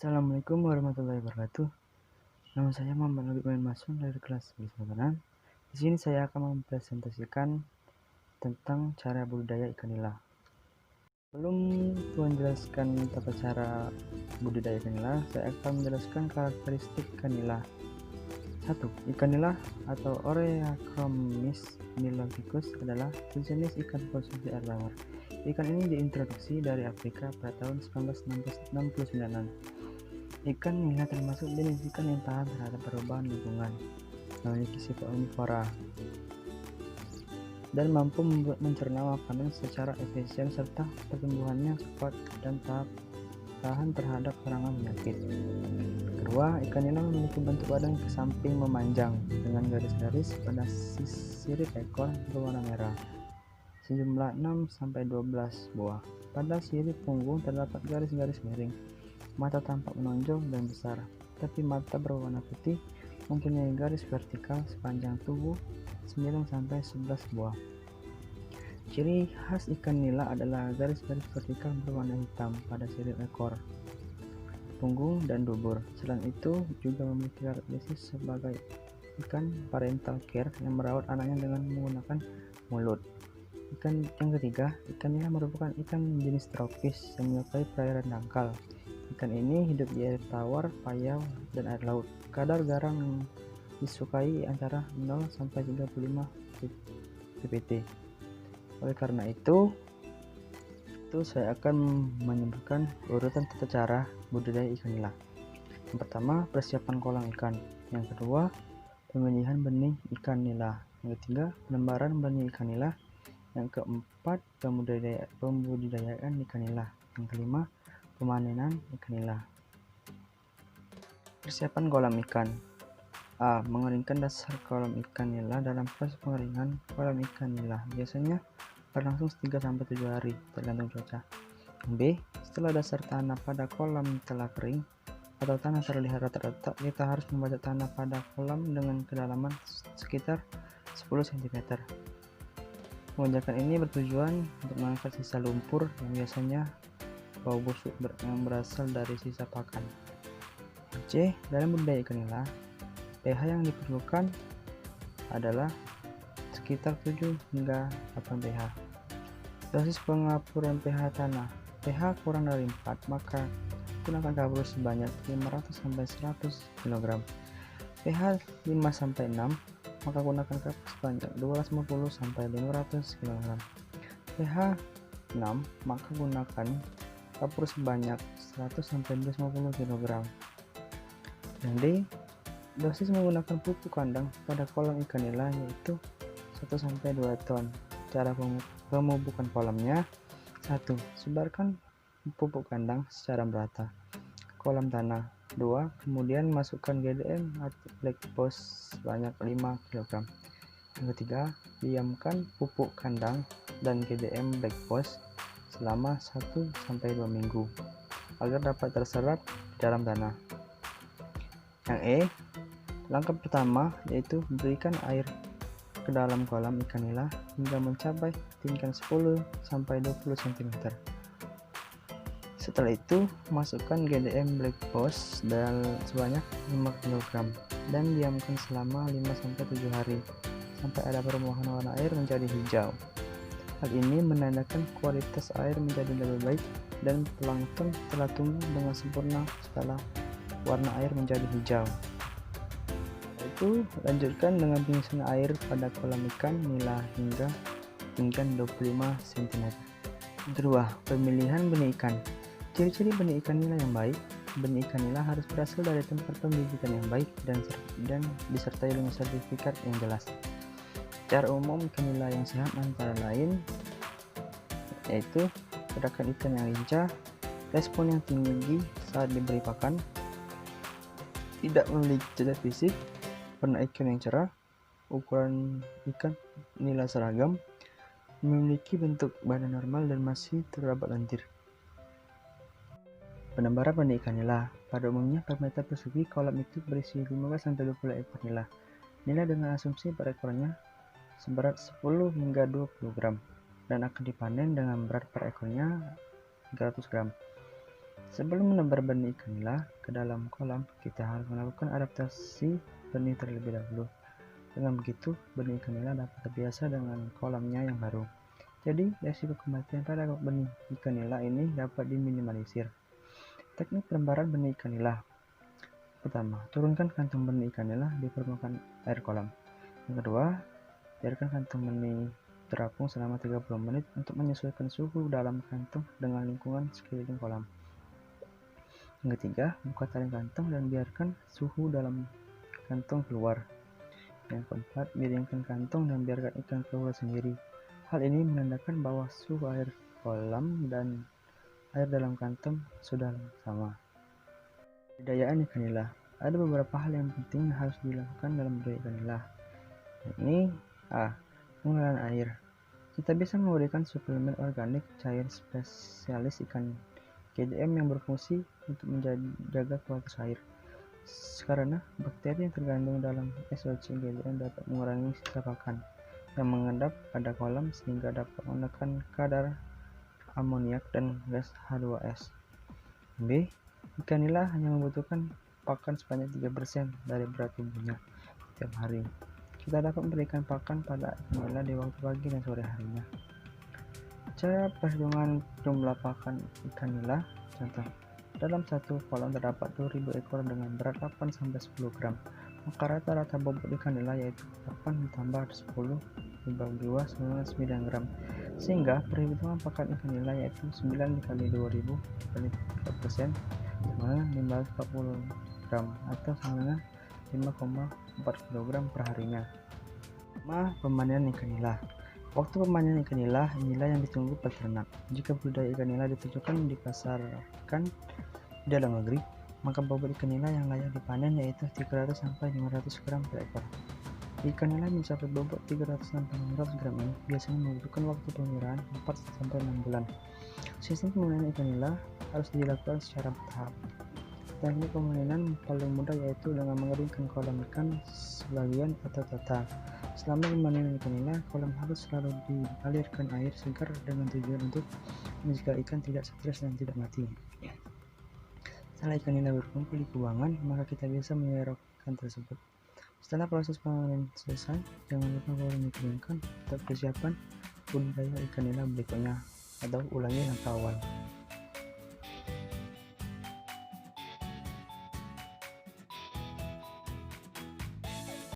Assalamualaikum warahmatullahi wabarakatuh. Nama saya Muhammad Nurul Masum dari kelas 11 Mataram. Di sini saya akan mempresentasikan tentang cara budidaya ikan nila. Sebelum menjelaskan tata cara budidaya ikan nila, saya akan menjelaskan karakteristik ikan nila. 1. Ikan nila atau Oreachromis niloticus adalah sejenis ikan konsumsi air tawar. Ikan ini diintroduksi dari Afrika pada tahun 1969. Ikan nila termasuk jenis ikan yang tahan terhadap perubahan lingkungan, memiliki sifat omnivora, dan mampu mencerna makanan secara efisien serta pertumbuhannya cepat dan tahan terhadap serangan penyakit. Kedua, ikan nila memiliki bentuk badan ke samping memanjang dengan garis-garis pada sirip ekor berwarna merah, sejumlah 6-12 buah. Pada sirip punggung terdapat garis-garis miring. Mata tampak menonjol dan besar, tapi mata berwarna putih mempunyai garis vertikal sepanjang tubuh 9-11 buah. Ciri khas ikan nila adalah garis-garis vertikal berwarna hitam pada sirip ekor, punggung, dan dubur. Selain itu, juga memiliki karakteristik sebagai ikan parental care yang merawat anaknya dengan menggunakan mulut. Yang ketiga, ikan nila merupakan ikan jenis tropis yang menyukai perairan dangkal. Ikan ini hidup di air tawar, payau, dan air laut. Kadar garam yang disukai antara 0-35 ppt. Oleh karena itu saya akan menyebutkan urutan tata cara budidaya ikan nila. Yang pertama, persiapan kolam ikan. Yang kedua, pemilihan benih ikan nila. Yang ketiga, penebaran benih ikan nila. Yang keempat, pembudidayaan ikan nila. Yang kelima, pemanenan ikan nila. Persiapan kolam ikan. A. Mengeringkan dasar kolam ikan nila. Dalam proses pengeringan kolam ikan nila biasanya berlangsung 3-7 hari tergantung cuaca. B. Setelah dasar tanah pada kolam telah kering atau tanah terlihat rata-rata, kita harus membajak tanah pada kolam dengan kedalaman sekitar 10 cm. Pembajakan ini bertujuan untuk mengangkat sisa lumpur yang biasanya bau busuk yang berasal dari sisa pakan. C. Dalam budidaya ikan nila, pH yang diperlukan adalah sekitar 7 hingga 8 pH. Dosis pengapuran pH tanah. pH kurang dari 4, maka gunakan kapur sebanyak 500-100 kg. pH 5-6, maka gunakan kapur sebanyak 250-500 kg. pH 6, maka gunakan kapur sebanyak 100-250 kg. Yang D. Dosis menggunakan pupuk kandang pada kolam ikan nila yaitu 1-2 ton. Cara pemupukan kolamnya: 1. Sebarkan pupuk kandang secara merata ke kolam tanah. 2. Kemudian masukkan GDM atau black boss sebanyak 5 kg. Yang ketiga, diamkan pupuk kandang dan GDM black boss selama 1-2 minggu agar dapat terserap di dalam tanah. Yang E. Langkah pertama yaitu berikan air ke dalam kolam ikan nila hingga mencapai ketinggian 10-20 cm. Setelah itu, masukkan GDM black boss sebanyak 5 kg dan diamkan selama 5-7 hari sampai ada perubahan warna air menjadi hijau. Hal ini menandakan kualitas air menjadi lebih baik dan plankton telah tumbuh dengan sempurna setelah warna air menjadi hijau. Itu lanjutkan dengan pengisian air pada kolam ikan nila hingga ketinggian 25 cm. Kedua, pemilihan benih ikan. Ciri-ciri benih ikan nila yang baik. Benih ikan nila harus berasal dari tempat pembibitan yang baik dan disertai dengan sertifikat yang jelas. Cara umum ikan nila yang sehat antara lain yaitu gerakan ikan yang lincah, respon yang tinggi saat diberi pakan, tidak memiliki cacat fisik, warna ikan yang cerah, ukuran ikan nila seragam, memiliki bentuk badan normal dan masih terdapat lendir. Penebaran benih ikan nila. Pada umumnya per meter persegi kolam itu berisi 15-20 ekor nila. Nila dengan asumsi per ekornya seberat 10 hingga 20 gram dan akan dipanen dengan berat per ekornya 300 gram. Sebelum menebar benih ikan nila ke dalam kolam, kita harus melakukan adaptasi benih terlebih dahulu. Dengan begitu, benih ikan nila dapat terbiasa dengan kolamnya yang baru. Jadi, resiko kematian pada benih ikan nila ini dapat diminimalisir. Teknik penebaran benih ikan nila. Pertama, turunkan kantong benih ikan nila di permukaan air kolam. Yang kedua, biarkan kantong benih terapung selama 30 menit untuk menyesuaikan suhu dalam kantong dengan lingkungan sekeliling kolam. Yang ketiga, buka taring kantong dan biarkan suhu dalam kantong keluar. Yang keempat, miringkan kantong dan biarkan ikan keluar sendiri. Hal ini menandakan bahwa suhu air kolam dan air dalam kantong sudah sama. Budidayaan ikan nila. Ada beberapa hal yang penting yang harus dilakukan dalam budidaya ikan nila. Ini A. Pengelolaan air. Kita bisa memberikan suplemen organik cair spesialis ikan GDM yang berfungsi untuk menjaga kualitas air. Karena bakteri yang terkandung dalam SOC GDM dapat mengurangi sisa pakan yang mengendap pada kolam sehingga dapat menekan kadar amoniak dan gas H2S. B. Ikan nila hanya membutuhkan pakan sebanyak 3% dari berat tubuhnya setiap hari. Kita dapat memberikan pakan pada ikan nila di waktu pagi dan sore harinya. Cara perhitungan jumlah pakan ikan nila. Contoh, dalam satu kolam terdapat 2000 ekor dengan berat 8-10 gram. Maka rata-rata bobot ikan nila yaitu 8 ditambah 10 dibagi 2 sama 9 gram. Sehingga perhitungan pakan ikan nila yaitu 9 dikali 2000 dikali 3% sama 540 gram atau sama dengan 5,4 kg per harinya. Pemanian ikan nila. Waktu pemanian ikan nila inilah yang ditunggu peternak. Jika budidaya ikan nila ditujukan dipasarkan di dalam negeri, maka bobot ikan nila yang layak dipanen yaitu 300-500 gram per ekor. Ikan nila mencapai bobot 300-500 gram ini biasanya membutuhkan waktu pemeliharaan 4-6 bulan. Sistem pemeliharaan ikan nila harus dilakukan secara bertahap. Teknik pemeliharaan paling mudah yaitu dengan mengeringkan kolam ikan sebagian atau total. Selama pemanian ikan nila, kolam harus selalu dialirkan air segar dengan tujuan untuk mencegah ikan tidak stres dan tidak mati. Setelah ikan nila berkumpul di kubangan, maka kita bisa menyerok ikan tersebut. Setelah proses pemanian selesai, jangan lupa kolam dikeringkan untuk persiapan budidaya ikan nila berikutnya atau ulangi langkah awal.